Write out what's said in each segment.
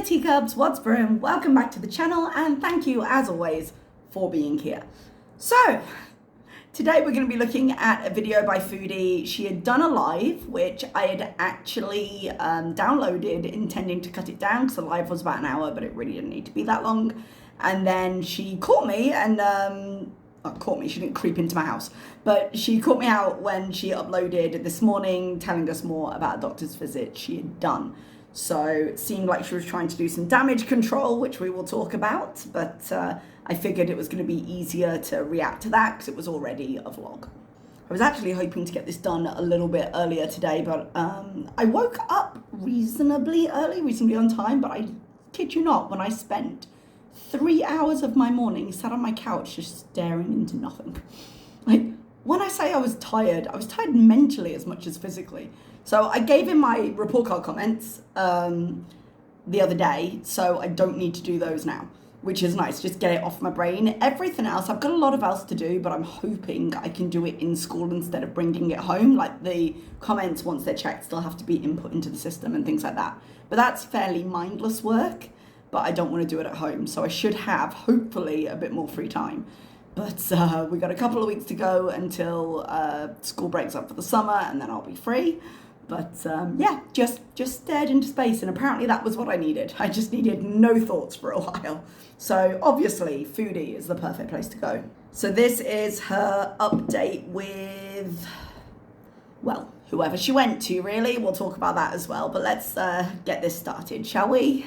teacups, what's brewing? Welcome back to the channel and thank you as always for being here. So today we're going to be looking at a video by Foodie. She had done a live which I had actually downloaded intending to cut it down because the live was about an hour, but it really didn't need to be that long. And then she caught me and not caught me, she didn't creep into my house, but she caught me out when she uploaded this morning telling us more about a doctor's visit she had done. So it seemed like she was trying to do some damage control, which we will talk about, but I figured it was going to be easier to react to that because it was already a vlog. I was actually hoping to get this done a little bit earlier today, but I woke up reasonably early, reasonably on time, but I kid you not, when I spent 3 hours of my morning sat on my couch just staring into nothing. Like, when I say I was tired mentally as much as physically. So I gave him my report card comments the other day, so I don't need to do those now, which is nice, just get it off my brain. Everything else, I've got a lot of else to do, but I'm hoping I can do it in school instead of bringing it home. Like the comments, once they're checked, still have to be input into the system and things like that. But that's fairly mindless work, but I don't want to do it at home. So I should have, hopefully, a bit more free time. But we got a couple of weeks to go until school breaks up for the summer and then I'll be free. But yeah, just stared into space, and apparently that was what I needed. I just needed no thoughts for a while. So obviously Foodie is the perfect place to go. So this is her update with, well, whoever she went to really. We'll talk about that as well, but let's get this started, shall we?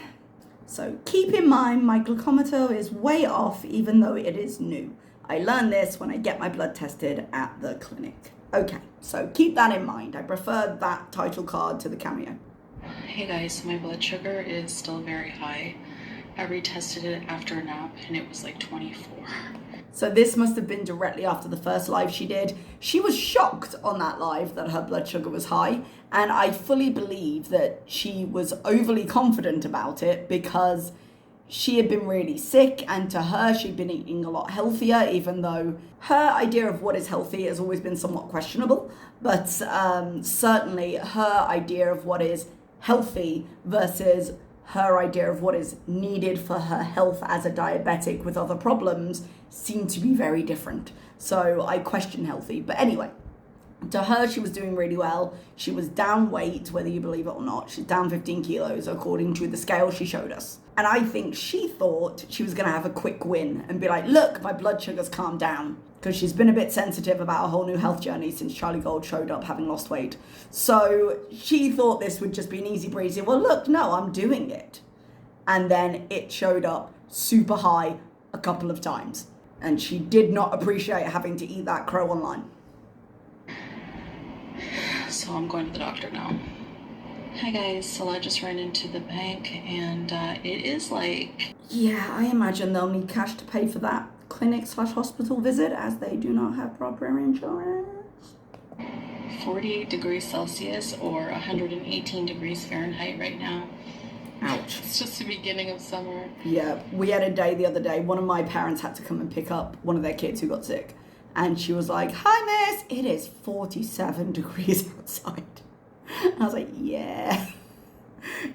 So keep in mind my glucometer is way off even though it is new. I learned this when I get my blood tested at the clinic. Okay, so keep that in mind. I prefer that title card to the cameo. Hey guys, so my blood sugar is still very high. I retested it after a nap and it was like 24. So this must have been directly after the first live she did. She was shocked on that live that her blood sugar was high, and I fully believe that she was overly confident about it because she had been really sick, and to her she'd been eating a lot healthier, even though her idea of what is healthy has always been somewhat questionable. But certainly her idea of what is healthy versus her idea of what is needed for her health as a diabetic with other problems seem to be very different. So I question healthy. But anyway, to her, she was doing really well. She was down weight, whether you believe it or not. She's down 15 kilos, according to the scale she showed us. And I think she thought she was going to have a quick win and be like, look, my blood sugar's calmed down. Because she's been a bit sensitive about a whole new health journey since Charlie Gold showed up having lost weight. So she thought this would just be an easy breezy. Well, look, no, I'm doing it. And then it showed up super high a couple of times. And she did not appreciate having to eat that crow online. So I'm going to the doctor now. Hi guys, so I just ran into the bank and it is like... Yeah, I imagine they'll need cash to pay for that clinic/hospital visit as they do not have proper insurance. 48 degrees Celsius or 118 degrees Fahrenheit right now. Ouch. It's just the beginning of summer. Yeah, we had a day the other day. One of my parents had to come and pick up one of their kids who got sick. And she was like, hi miss, it is 47 degrees outside. And I was like, yeah.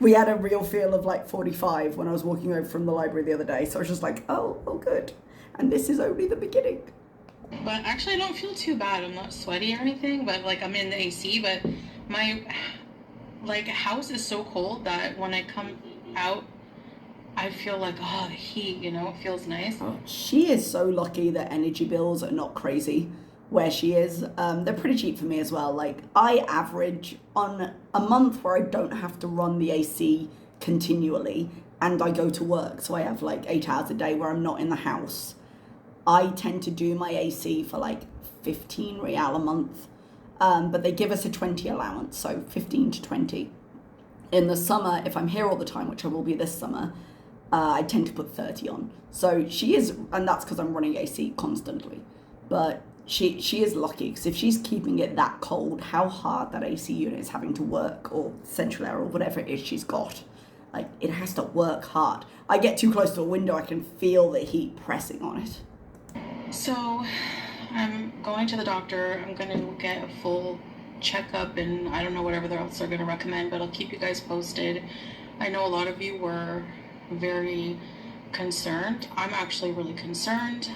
We had a real feel of like 45 when I was walking over from the library the other day. So I was just like, oh good. And this is only the beginning. But actually I don't feel too bad. I'm not sweaty or anything, but like I'm in the AC, but my house is so cold that when I come out, I feel like, oh, the heat, you know, it feels nice. Oh, she is so lucky that energy bills are not crazy where she is. They're pretty cheap for me as well. Like, I average on a month where I don't have to run the AC continually and I go to work. So I have like 8 hours a day where I'm not in the house. I tend to do my AC for like 15 real a month. But they give us a 20 allowance, so 15 to 20. In the summer, if I'm here all the time, which I will be this summer, I tend to put 30 on. So she is, and that's because I'm running AC constantly. But she is lucky, because if she's keeping it that cold, how hard that AC unit is having to work, or central air, or whatever it is she's got. Like, it has to work hard. I get too close to a window, I can feel the heat pressing on it. So I'm going to the doctor. I'm going to get a full checkup, and I don't know whatever else they're going to recommend, but I'll keep you guys posted. I know a lot of you were very concerned. I'm actually really concerned.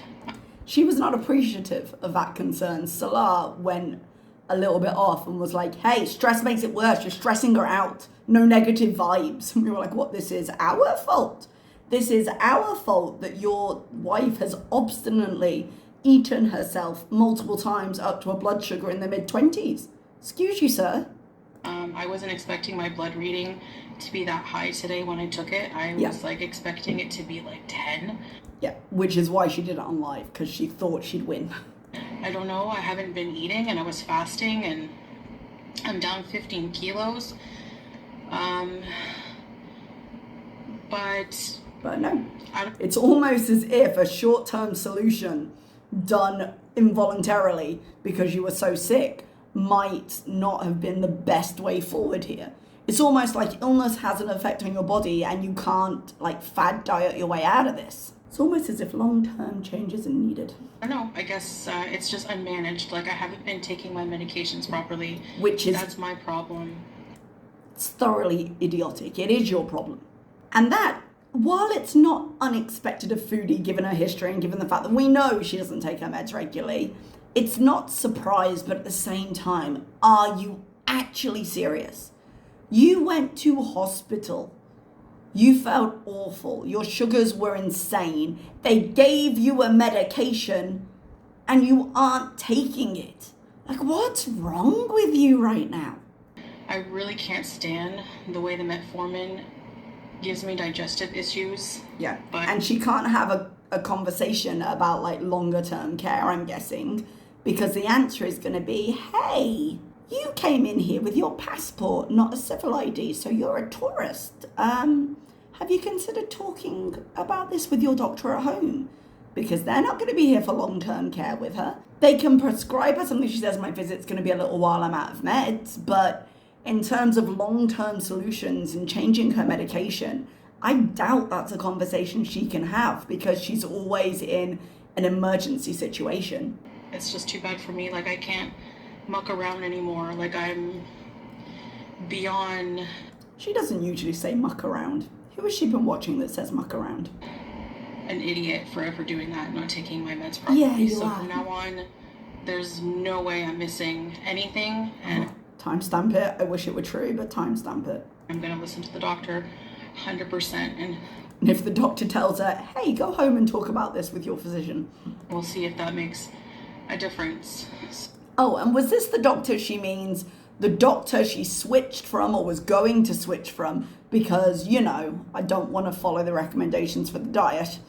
She was not appreciative of that concern. Salah went a little bit off and was like, hey, stress makes it worse. You're stressing her out. No negative vibes. And we were like, what? This is our fault. This is our fault that your wife has obstinately eaten herself multiple times up to a blood sugar in the mid-20s. Excuse you, sir. I wasn't expecting my blood reading to be that high today when I took it. I was like expecting it to be like 10. Yeah, which is why she did it on live, because she thought she'd win. I don't know. I haven't been eating, and I was fasting, and I'm down 15 kilos. But no, it's almost as if a short-term solution done involuntarily because you were so sick might not have been the best way forward here. It's almost like illness has an effect on your body and you can't like fad diet your way out of this. It's almost as if long-term changes are needed. I don't know. I guess it's just unmanaged. Like I haven't been taking my medications properly. That's my problem. It's thoroughly idiotic. It is your problem. And that, while it's not unexpected of Foodie given her history and given the fact that we know she doesn't take her meds regularly, it's not surprise, but at the same time, are you actually serious? You went to hospital. You felt awful. Your sugars were insane. They gave you a medication and you aren't taking it. Like, what's wrong with you right now? I really can't stand the way the metformin gives me digestive issues. Yeah, and she can't have a conversation about like longer term care, I'm guessing, because the answer is going to be, hey, you came in here with your passport, not a civil ID, so you're a tourist. Have you considered talking about this with your doctor at home? Because they're not going to be here for long term care with her. They can prescribe her something. She says, my visit's going to be a little while, I'm out of meds, but in terms of long-term solutions and changing her medication, I doubt that's a conversation she can have because she's always in an emergency situation. It's just too bad for me. Like, I can't muck around anymore. Like, I'm beyond... She doesn't usually say muck around. Who has she been watching that says muck around? An idiot for ever doing that and not taking my meds properly. Yeah, you so are. From now on, there's no way I'm missing anything. And timestamp it. I wish it were true, but timestamp it. I'm going to listen to the doctor 100%. And if the doctor tells her, hey, go home and talk about this with your physician. We'll see if that makes a difference. Oh, and was this the doctor she means? The doctor she switched from or was going to switch from because, you know, I don't want to follow the recommendations for the diet?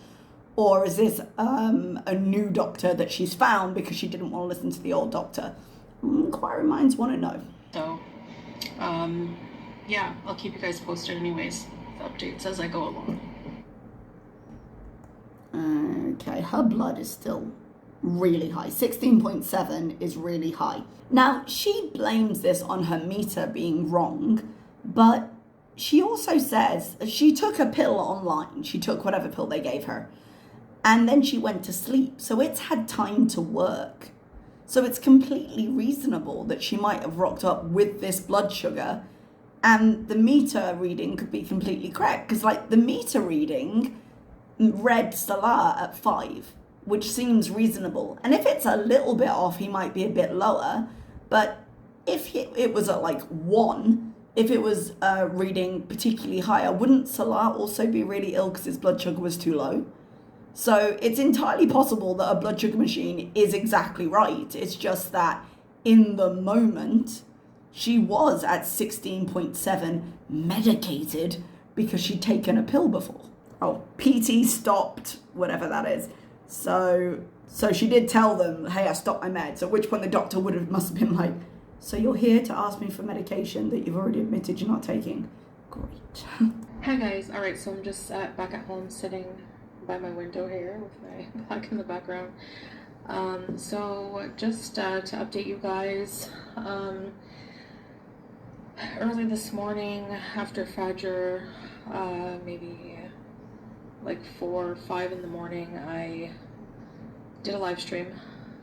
Or is this a new doctor that she's found because she didn't want to listen to the old doctor? Inquiry minds want to know. So, yeah, I'll keep you guys posted anyways. Updates as I go along. Okay, her blood is still really high. 16.7 is really high. Now, she blames this on her meter being wrong, but she also says she took a pill online. She took whatever pill they gave her, and then she went to sleep. So it's had time to work. So it's completely reasonable that she might have rocked up with this blood sugar and the meter reading could be completely correct. Because like the meter reading read Salah at 5, which seems reasonable. And if it's a little bit off, he might be a bit lower. But if it was at like 1, if it was reading particularly higher, wouldn't Salah also be really ill because his blood sugar was too low? So it's entirely possible that a blood sugar machine is exactly right. It's just that in the moment, she was at 16.7 medicated because she'd taken a pill before. Oh, PT stopped, whatever that is. So she did tell them, hey, I stopped my meds, at which point the doctor must have been like, so you're here to ask me for medication that you've already admitted you're not taking? Great. Hi guys, alright, so I'm just back at home sitting by my window here with my black in the background. So just to update you guys, early this morning after Fajr, maybe like 4 or 5 in the morning, I did a live stream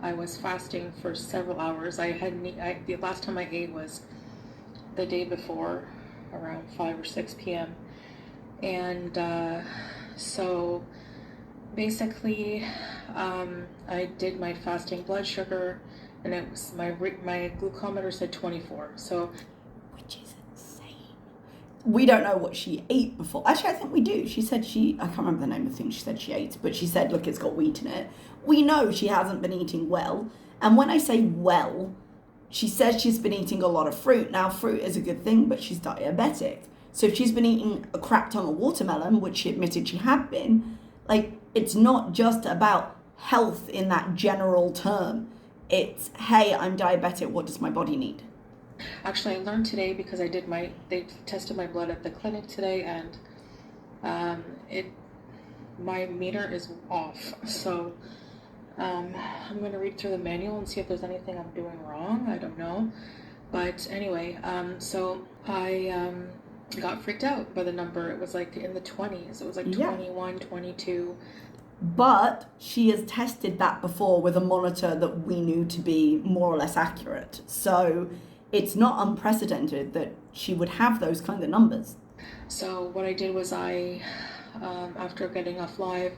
I was fasting for several hours. The last time I ate was the day before, around 5 or 6 p.m. And so basically, I did my fasting blood sugar, and it was my glucometer said 24. So, which is insane. We don't know what she ate before. Actually, I think we do. She said I can't remember the name of the thing she said she ate, but she said, look, it's got wheat in it. We know she hasn't been eating well. And when I say well, she says she's been eating a lot of fruit. Now, fruit is a good thing, but she's diabetic. So if she's been eating a crap ton of watermelon, which she admitted she had been, like, it's not just about health in that general term. It's, hey, I'm diabetic, what does my body need? Actually, I learned today because they tested my blood at the clinic today, and my meter is off. So I'm going to read through the manual and see if there's anything I'm doing wrong. I don't know. But anyway, so I got freaked out by the number. It was like in the 20s. It was like 21, 22. But she has tested that before with a monitor that we knew to be more or less accurate. So it's not unprecedented that she would have those kind of numbers. So what I did was after getting off live,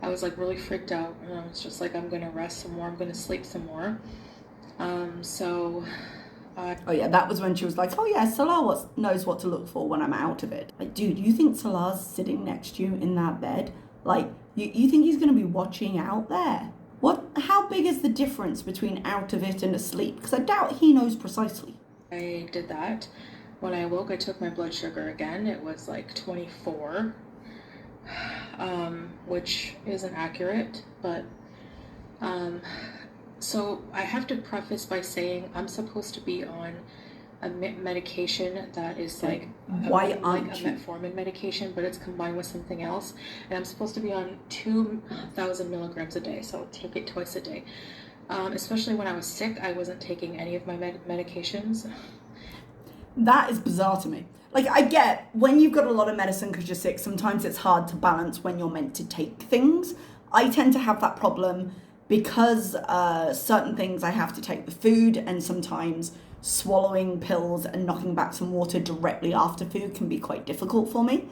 I was like really freaked out, and I was just like, I'm going to rest some more. I'm going to sleep some more. Oh yeah, that was when she was like, oh yeah, Salah knows what to look for when I'm out of it. Like, dude, you think Salah's sitting next to you in that bed? Like, you think he's going to be watching out there? How big is the difference between out of it and asleep? Because I doubt he knows precisely. I did that. When I awoke, I took my blood sugar again. It was like 24, which isn't accurate, but so I have to preface by saying I'm supposed to be on a medication that is like a metformin medication, but it's combined with something else, and I'm supposed to be on 2,000 milligrams a day, so I'll take it twice a day. Especially when I was sick, I wasn't taking any of my medications. That is bizarre to me. Like, I get when you've got a lot of medicine because you're sick, sometimes it's hard to balance when you're meant to take things. I tend to have that problem because certain things I have to take the food, and sometimes swallowing pills and knocking back some water directly after food can be quite difficult for me.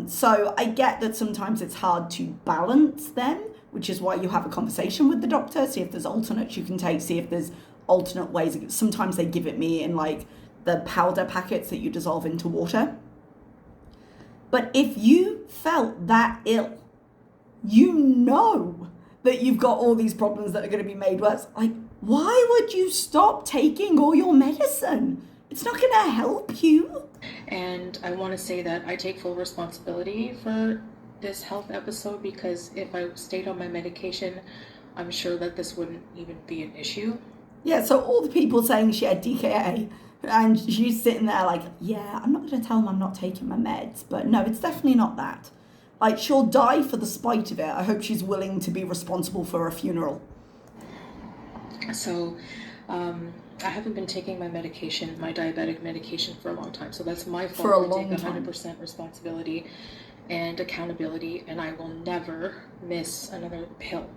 So I get that sometimes it's hard to balance them, which is why you have a conversation with the doctor, see if there's alternates you can take, see if there's alternate ways. Sometimes they give it me in like the powder packets that you dissolve into water. But if you felt that ill, you know that you've got all these problems that are going to be made worse. Like, why would you stop taking all your medicine? It's not going to help you. And I want to say that I take full responsibility for this health episode, because if I stayed on my medication, I'm sure that this wouldn't even be an issue. Yeah, so all the people saying she had DKA, and she's sitting there like, yeah, I'm not going to tell them I'm not taking my meds, but no, it's definitely not that. Like, she'll die for the spite of it. I hope she's willing to be responsible for a funeral. So, I haven't been taking my medication, my diabetic medication, for a long time. So that's my fault. For a long time. I take 100% responsibility and accountability, and I will never miss another pill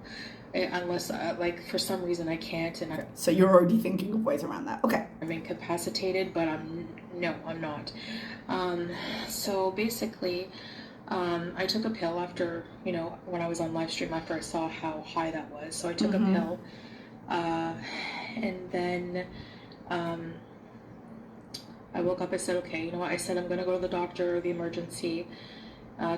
unless, like, for some reason I can't. And so you're already thinking of ways around that. Okay. I'm incapacitated, but I'm not. So basically, I took a pill after, when I was on live stream, after I saw how high that was. So I took a pill. And then I woke up, I said, okay, you know what? I said, I'm going to go to the doctor or the emergency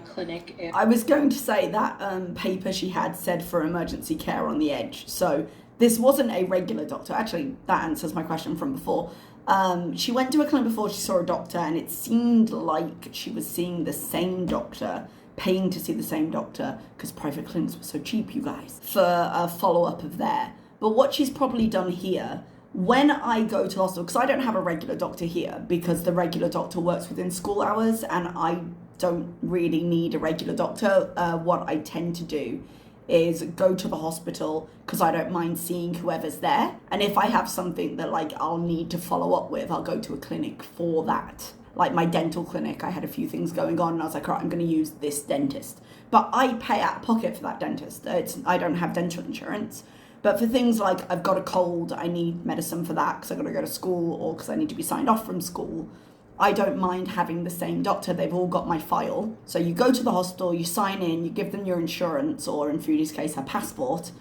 clinic. I was going to say that paper she had said for emergency care on the edge. So this wasn't a regular doctor. Actually, that answers my question from before. She went to a clinic before she saw a doctor, and it seemed like she was seeing the same doctor, paying to see the same doctor, because private clinics were so cheap, you guys, for a follow-up of there. But what she's probably done here, when I go to the hospital, because I don't have a regular doctor here, because the regular doctor works within school hours, and I don't really need a regular doctor. What I tend to do is go to the hospital because I don't mind seeing whoever's there. And if I have something that like I'll need to follow up with, I'll go to a clinic for that. Like my dental clinic, I had a few things going on and I was like, all right, I'm going to use this dentist. But I pay out of pocket for that dentist. I don't have dental insurance, But for things like I've got a cold, I need medicine for that because I've got to go to school or because I need to be signed off from school, I don't mind having the same doctor. They've all got my file. So you go to the hospital, you sign in, you give them your insurance, or in Foodie's case, her passport.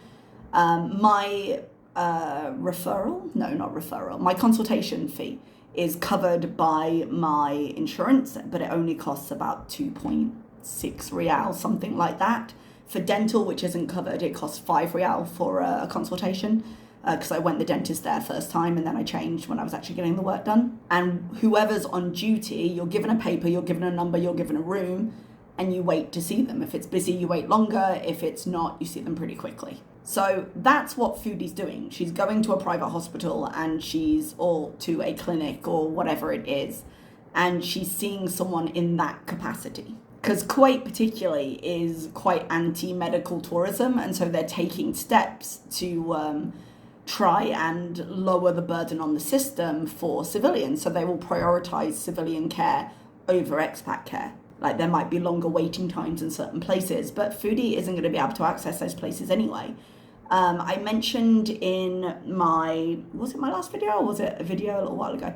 My my consultation fee is covered by my insurance, but it only costs about 2.6 real, something like that. For dental, which isn't covered, it costs 5 real for a consultation, because I went the dentist there first time and then I changed when I was actually getting the work done. And whoever's on duty, you're given a paper, you're given a number, you're given a room, and you wait to see them. If it's busy, you wait longer. If it's not, you see them pretty quickly. So that's what Foodie's doing. She's going to a private hospital or to a clinic or whatever it is, and she's seeing someone in that capacity. Because Kuwait particularly is quite anti-medical tourism, and so they're taking steps to try and lower the burden on the system for civilians. So they will prioritize civilian care over expat care. Like there might be longer waiting times in certain places, but Foodie isn't going to be able to access those places anyway. I mentioned in was it my last video or was it a video a little while ago?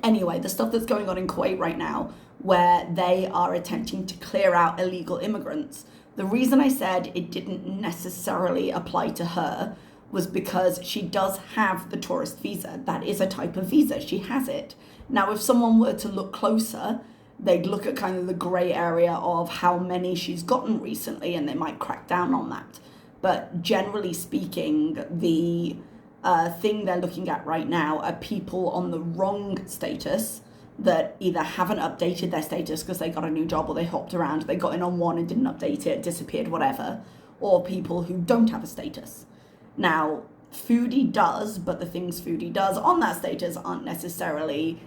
Anyway, the stuff that's going on in Kuwait right now, where they are attempting to clear out illegal immigrants. The reason I said it didn't necessarily apply to her was because she does have the tourist visa. That is a type of visa. She has it. Now, if someone were to look closer, they'd look at kind of the grey area of how many she's gotten recently, and they might crack down on that. But generally speaking, the thing they're looking at right now are people on the wrong status that either haven't updated their status because they got a new job or they hopped around, they got in on one and didn't update it, disappeared, whatever, or people who don't have a status. Now, Foodie does, but the things Foodie does on that status aren't necessarily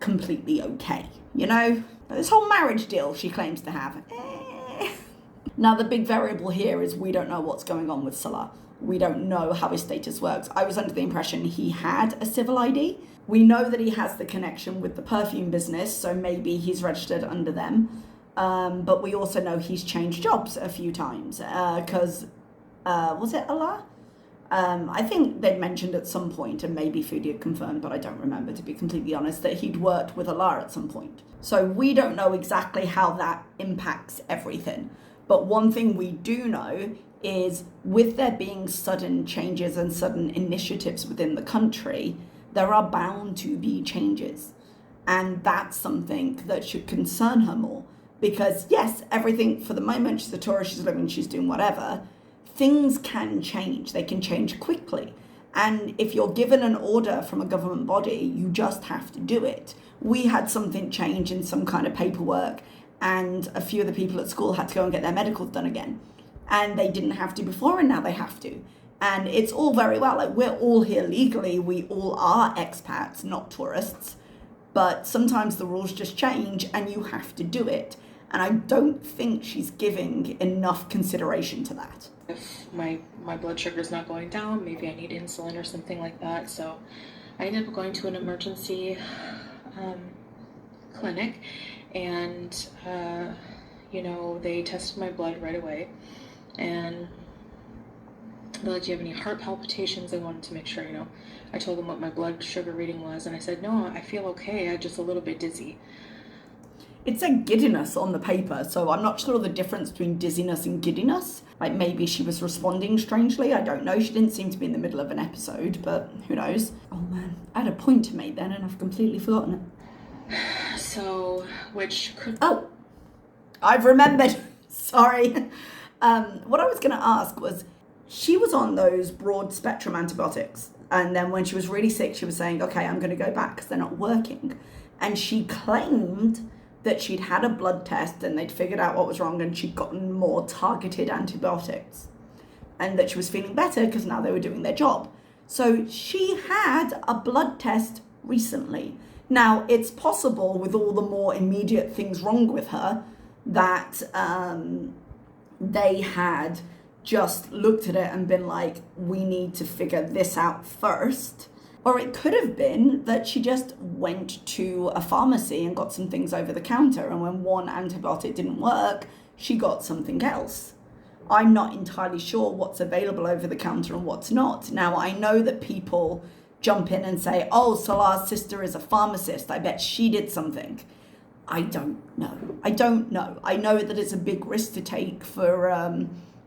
completely okay, you know? This whole marriage deal she claims to have. Now, the big variable here is we don't know what's going on with Salah. We don't know how his status works. I was under the impression he had a civil ID. We know that he has the connection with the perfume business, so maybe he's registered under them. But we also know he's changed jobs a few times because, was it Allah? I think they'd mentioned at some point, and maybe Foodie had confirmed, but I don't remember, to be completely honest, that he'd worked with Allah at some point. So we don't know exactly how that impacts everything. But one thing we do know is with there being sudden changes and sudden initiatives within the country, there are bound to be changes. And that's something that should concern her more. Because yes, everything for the moment, she's a tourist, she's living, she's doing whatever, things can change. They can change quickly. And if you're given an order from a government body, you just have to do it. We had something change in some kind of paperwork, and a few of the people at school had to go and get their medicals done again. And they didn't have to before, and now they have to. And it's all very well, like we're all here legally, we all are expats, not tourists. But sometimes the rules just change and you have to do it. And I don't think she's giving enough consideration to that. If my blood sugar is not going down, maybe I need insulin or something like that. So I ended up going to an emergency clinic, and they tested my blood right away, and they're like, do you have any heart palpitations? They wanted to make sure, I told them what my blood sugar reading was, and I said, no, I feel okay, I'm just a little bit dizzy. It said giddiness on the paper, so I'm not sure of the difference between dizziness and giddiness. Like maybe she was responding strangely, I don't know. She didn't seem to be in the middle of an episode, but who knows. Oh man, I had a point to make then and I've completely forgotten it. So, which could... Oh, I've remembered. Sorry. What I was going to ask was, she was on those broad spectrum antibiotics. And then when she was really sick, she was saying, okay, I'm going to go back because they're not working. And she claimed that she'd had a blood test and they'd figured out what was wrong and she'd gotten more targeted antibiotics. And that she was feeling better because now they were doing their job. So she had a blood test recently. Now, it's possible with all the more immediate things wrong with her that they had just looked at it and been like, we need to figure this out first. Or it could have been that she just went to a pharmacy and got some things over the counter, and when one antibiotic didn't work, she got something else. I'm not entirely sure what's available over the counter and what's not. Now, I know that people jump in and say, oh, Salar's sister is a pharmacist. I bet she did something. I don't know. I know that it's a big risk to take for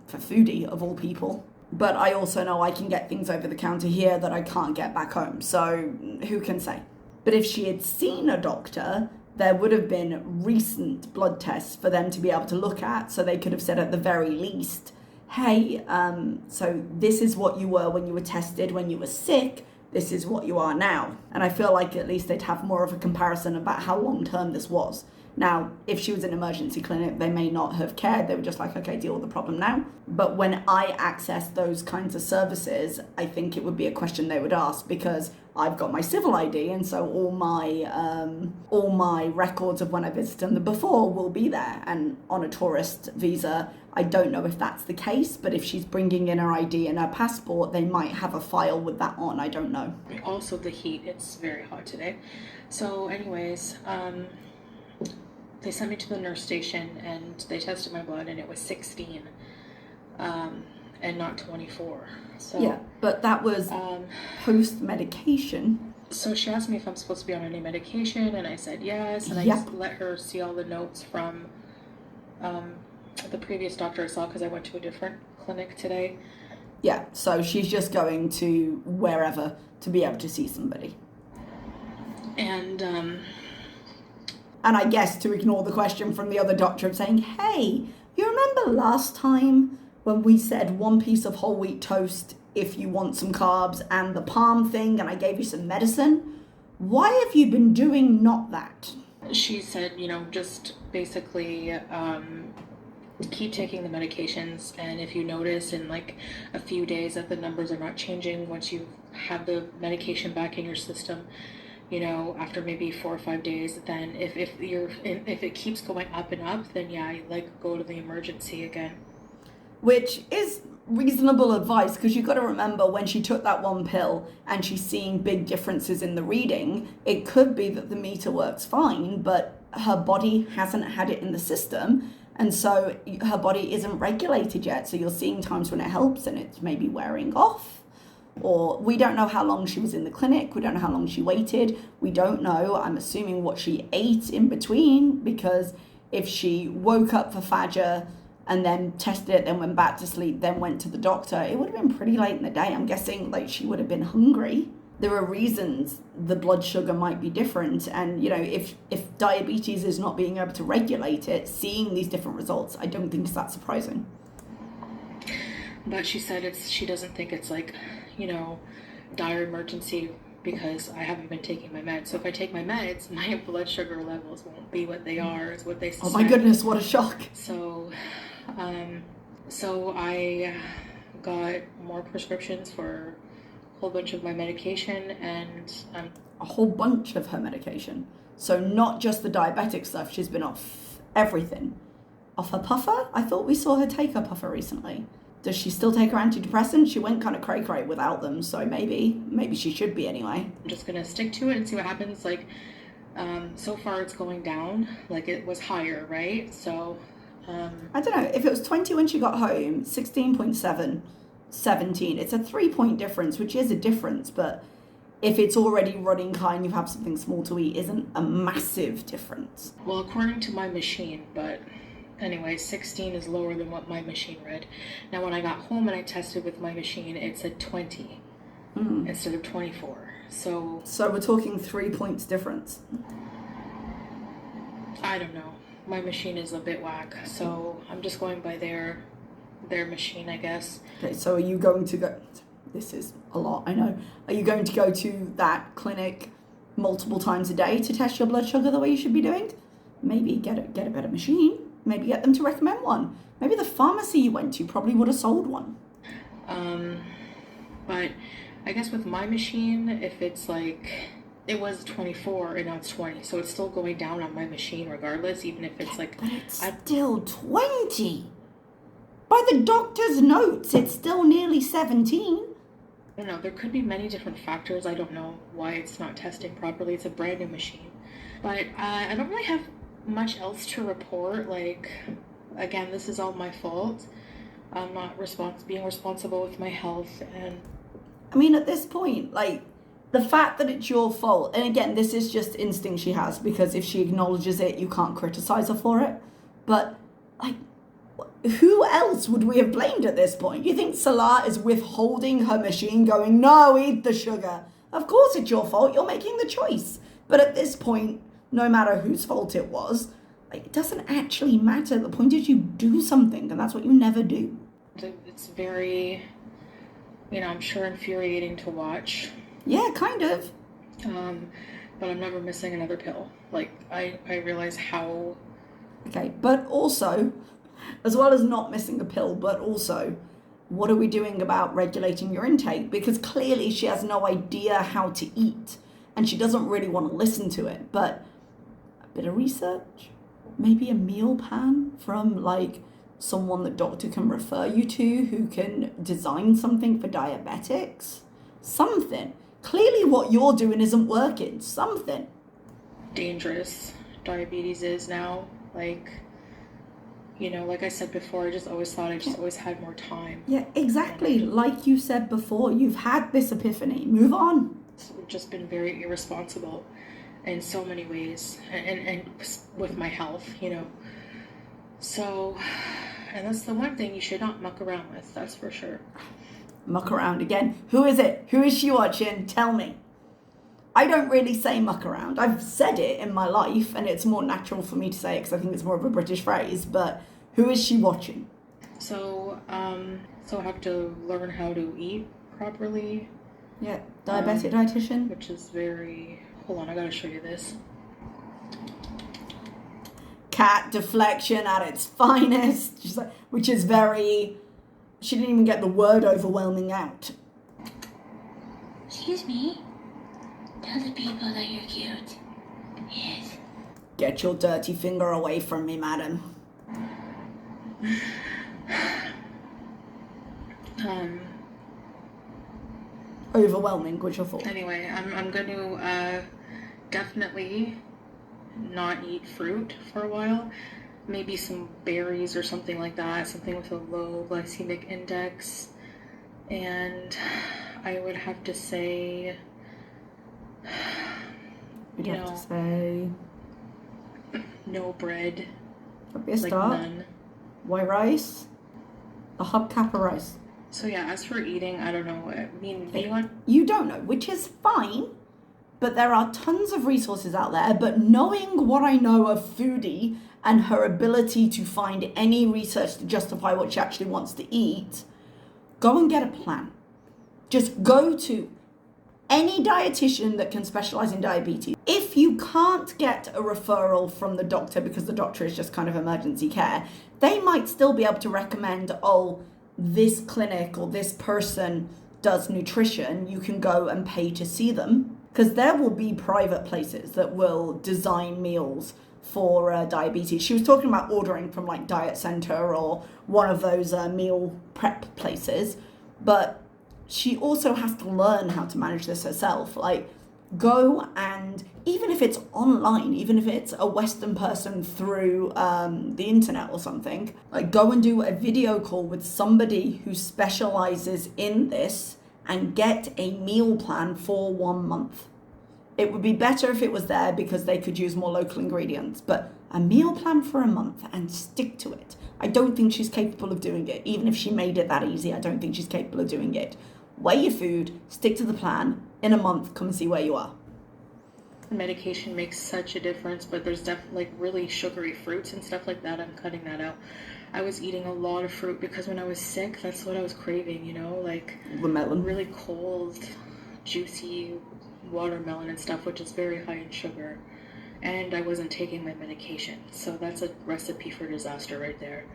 Foodie, of all people. But I also know I can get things over the counter here that I can't get back home. So who can say? But if she had seen a doctor, there would have been recent blood tests for them to be able to look at. So they could have said at the very least, hey, so this is what you were when you were tested, when you were sick. This is what you are now. And I feel like at least they'd have more of a comparison about how long term this was. Now, if she was in an emergency clinic, they may not have cared. They were just like, okay, deal with the problem now. But when I access those kinds of services, I think it would be a question they would ask, because I've got my civil ID, and so all my records of when I visited them before will be there. And on a tourist visa, I don't know if that's the case, but if she's bringing in her ID and her passport, they might have a file with that on. I don't know. Also, the heat. It's very hot today. So anyways, they sent me to the nurse station and they tested my blood and it was 16 and not 24. So yeah, but that was post-medication. So she asked me if I'm supposed to be on any medication, and I said yes, and I just let her see all the notes from the previous doctor I saw, because I went to a different clinic today. Yeah, so she's just going to wherever to be able to see somebody. And I guess to ignore the question from the other doctor of saying, hey, you remember last time when we said 1 piece of whole wheat toast if you want some carbs and the palm thing, and I gave you some medicine? Why have you been doing not that? She said, just basically keep taking the medications, and if you notice in like a few days that the numbers are not changing once you have the medication back in your system, after maybe 4 or 5 days, then if it keeps going up and up, then go to the emergency again. Which is reasonable advice, because you've got to remember, when she took that one pill and she's seeing big differences in the reading, it could be that the meter works fine, but her body hasn't had it in the system, and so her body isn't regulated yet. So you're seeing times when it helps and it's maybe wearing off. Or we don't know how long she was in the clinic. We don't know how long she waited. We don't know, I'm assuming, what she ate in between, because if she woke up for Fajr and then tested it, then went back to sleep, then went to the doctor, it would have been pretty late in the day. I'm guessing she would have been hungry. There are reasons the blood sugar might be different. And, if diabetes is not being able to regulate it, seeing these different results, I don't think it's that surprising. But she said she doesn't think it's dire emergency, because I haven't been taking my meds. So if I take my meds, my blood sugar levels won't be what they are, is what they suspect. Oh my goodness, what a shock. So I got more prescriptions for a whole bunch of my medication, and a whole bunch of her medication. So not just the diabetic stuff, she's been off everything. Off her puffer? I thought we saw her take her puffer recently. Does she still take her antidepressants? She went kind of cray-cray without them, so maybe she should be anyway. I'm just going to stick to it and see what happens. So far it's going down. It was higher, right? So, I don't know. If it was 20 when she got home, 16.7, 17. It's a 3-point difference, which is a difference, but if it's already running high and you have something small to eat, isn't a massive difference. Well, according to my machine, but... Anyway, 16 is lower than what my machine read. Now, when I got home and I tested with my machine, it said 20 instead of 24. So we're talking 3 points difference. I don't know. My machine is a bit whack, so I'm just going by their machine, I guess. Okay, so are you going to go... This is a lot, I know. Are you going to go to that clinic multiple times a day to test your blood sugar the way you should be doing? Maybe get a better machine. Maybe get them to recommend one. Maybe the pharmacy you went to probably would have sold one. But I guess with my machine, if it's it was 24 and now it's 20, so it's still going down on my machine regardless, even if it's But it's still 20. By the doctor's notes, it's still nearly 17. I don't know, there could be many different factors. I don't know why it's not testing properly. It's a brand new machine. But I don't really have much else to report. Again, this is all my fault. I'm not being responsible with my health. And I mean, at this point, like, the fact that it's your fault, and again, this is just instinct she has, because if she acknowledges it, you can't criticize her for it. But, like, who else would we have blamed at this point? You think Salah is withholding her machine, going, no, eat the sugar? Of course it's your fault. You're making the choice. But at this point, no matter whose fault it was, like, it doesn't actually matter. The point is you do something, and that's what you never do. it's very, I'm sure infuriating to watch. Yeah, kind of. But I'm never missing another pill. Like, I realize how... Okay, but also, as well as not missing a pill, but also, what are we doing about regulating your intake? Because clearly she has no idea how to eat, and she doesn't really want to listen to it. But a bit of research, maybe a meal plan from, like, someone the doctor can refer you to who can design something for diabetics. Something. Clearly what you're doing isn't working. Something. Dangerous diabetes is now. Like, like I said before, I just always thought I just always had more time. Yeah, exactly. Like you said before, you've had this epiphany. Move on. It's just been very irresponsible in so many ways, and with my health, So, and that's the one thing you should not muck around with, that's for sure. Muck around again. Who is it? Who is she watching? Tell me. I don't really say muck around. I've said it in my life, and it's more natural for me to say it because I think it's more of a British phrase, but who is she watching? So I have to learn how to eat properly. Yeah, diabetic dietitian. Which is very... Hold on, I gotta show you this. Cat deflection at its finest. She's like, which is very... She didn't even get the word overwhelming out. Excuse me? Tell the people that you're cute. Yes. Get your dirty finger away from me, madam. Overwhelming, what's your fault? Anyway, I'm going to definitely not eat fruit for a while. Maybe some berries or something like that, something with a low glycemic index. And I would have to say, You'd have to say... no bread. That'd be a start. None. White rice? A hubcap of rice. So yeah, as for eating, I don't know. I mean, you don't know, which is fine. But there are tons of resources out there. But knowing what I know of Foodie and her ability to find any research to justify what she actually wants to eat, go and get a plan. Just go to any dietitian that can specialize in diabetes. If you can't get a referral from the doctor because the doctor is just kind of emergency care, they might still be able to recommend, oh, this clinic or this person does nutrition. You can go and pay to see them. Because there will be private places that will design meals for diabetes. She was talking about ordering from like Diet Center or one of those meal prep places. But she also has to learn how to manage this herself. Like, go and, even if it's online, even if it's a Western person through the internet or something, like, go and do a video call with somebody who specializes in this and get a meal plan for 1 month. It would be better if it was there because they could use more local ingredients, but a meal plan for a month and stick to it. I don't think she's capable of doing it. Even if she made it that easy, I don't think she's capable of doing it. Weigh your food, stick to the plan. In a month, come and see where you are. Medication makes such a difference, but there's definitely like really sugary fruits and stuff like that. I'm cutting that out. I was eating a lot of fruit because when I was sick, that's what I was craving, like the melon. Really cold, juicy watermelon and stuff, which is very high in sugar. And I wasn't taking my medication, so that's a recipe for disaster right there.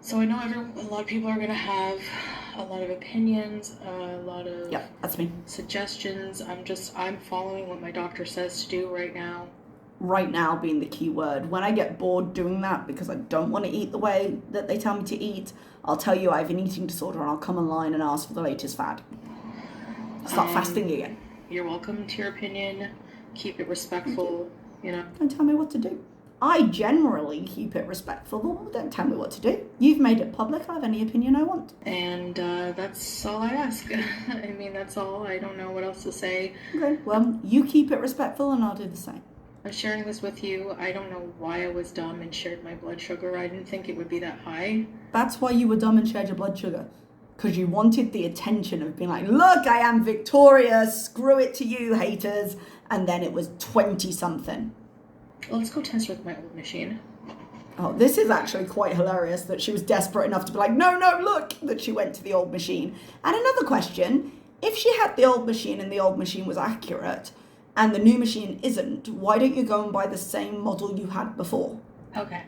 So I know a lot of people are going to have a lot of opinions, a lot of that's me. Suggestions. I'm following what my doctor says to do right now. Right now being the key word. When I get bored doing that because I don't want to eat the way that they tell me to eat, I'll tell you I have an eating disorder and I'll come online and ask for the latest fad. Start fasting again. You're welcome to your opinion. Keep it respectful, Don't tell me what to do. I generally keep it respectful, but don't tell me what to do. You've made it public. I have any opinion I want. And that's all I ask. I mean, that's all. I don't know what else to say. Okay, well, you keep it respectful and I'll do the same. I'm sharing this with you. I don't know why I was dumb and shared my blood sugar. I didn't think it would be that high. That's why you were dumb and shared your blood sugar. Because you wanted the attention of being like, look, I am victorious. Screw it to you, haters. And then it was 20-something. Let's go test with my old machine. Oh, this is actually quite hilarious that she was desperate enough to be like, no, look, that she went to the old machine. And another question, if she had the old machine and the old machine was accurate and the new machine isn't, why don't you go and buy the same model you had before? Okay.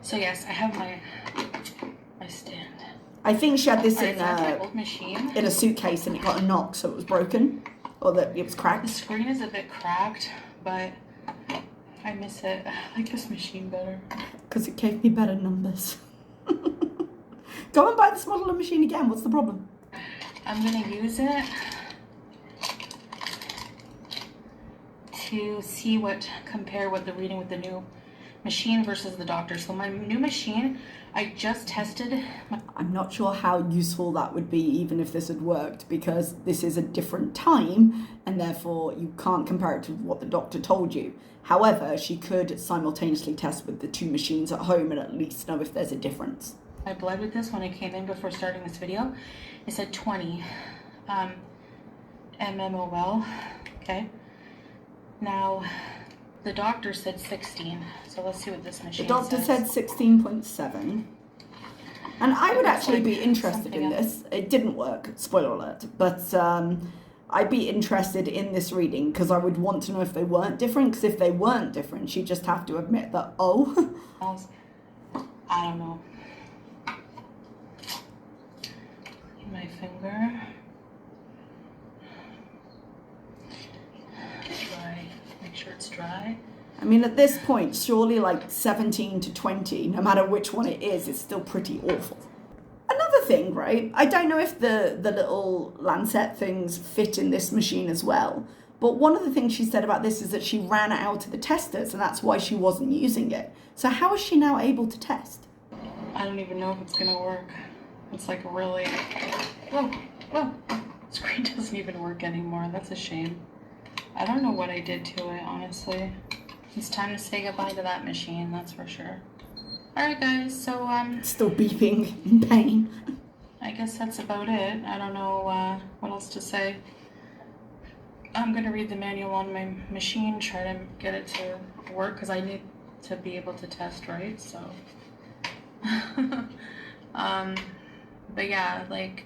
So yes, I have my stand. I think she had this my old machine. in a suitcase and it got a knock, so it was broken, or that it was cracked. The screen is a bit cracked, but I miss it. I like this machine better. Because it gave me better numbers. Go and buy this model of machine again. What's the problem? I'm going to use it to see compare what the reading with the new machine versus the doctor. So my new machine, I just tested. I'm not sure how useful that would be even if this had worked, because this is a different time and therefore you can't compare it to what the doctor told you. However, she could simultaneously test with the two machines at home and at least know if there's a difference. I bled with this when I came in before starting this video. It said 20 mmol. Okay. Now, the doctor said 16. So let's see what this machine says. The doctor said 16.7. And I would actually be interested in this. It didn't work, spoiler alert. But I'd be interested in this reading because I would want to know if they weren't different. Because if they weren't different, she'd just have to admit that, oh. I don't know. My finger. Dry. Make sure it's dry. I mean, at this point, surely like 17 to 20, no matter which one it is, it's still pretty awful. Another thing, right? I don't know if the little lancet things fit in this machine as well, but one of the things she said about this is that she ran out of the testers and that's why she wasn't using it. So how is she now able to test? I don't even know if it's gonna work. It's like really, whoa, screen doesn't even work anymore. That's a shame. I don't know what I did to it, honestly. It's time to say goodbye to that machine, that's for sure. Alright guys, so still beeping in pain. I guess that's about it. I don't know what else to say. I'm gonna read the manual on my machine, try to get it to work, because I need to be able to test, right? So but yeah, like,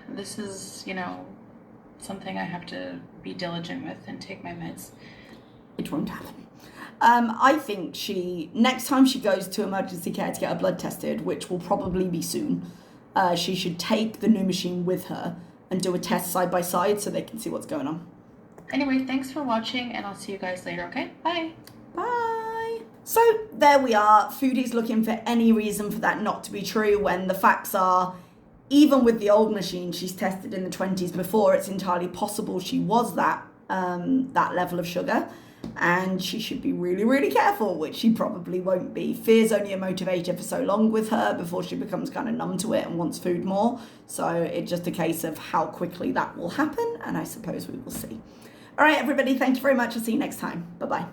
this is, you know, something I have to be diligent with and take my meds. It won't happen. I think next time she goes to emergency care to get her blood tested, which will probably be soon, she should take the new machine with her and do a test side by side so they can see what's going on. Anyway, thanks for watching and I'll see you guys later, okay? Bye. Bye. So there we are. Foodie's looking for any reason for that not to be true when the facts are, even with the old machine she's tested in the 20s before, it's entirely possible she was that level of sugar. And she should be really, really careful, which she probably won't be. Fear's only a motivator for so long with her before she becomes kind of numb to it and wants food more. So it's just a case of how quickly that will happen, and I suppose we will see. All right, everybody, thank you very much. I'll see you next time. Bye-bye.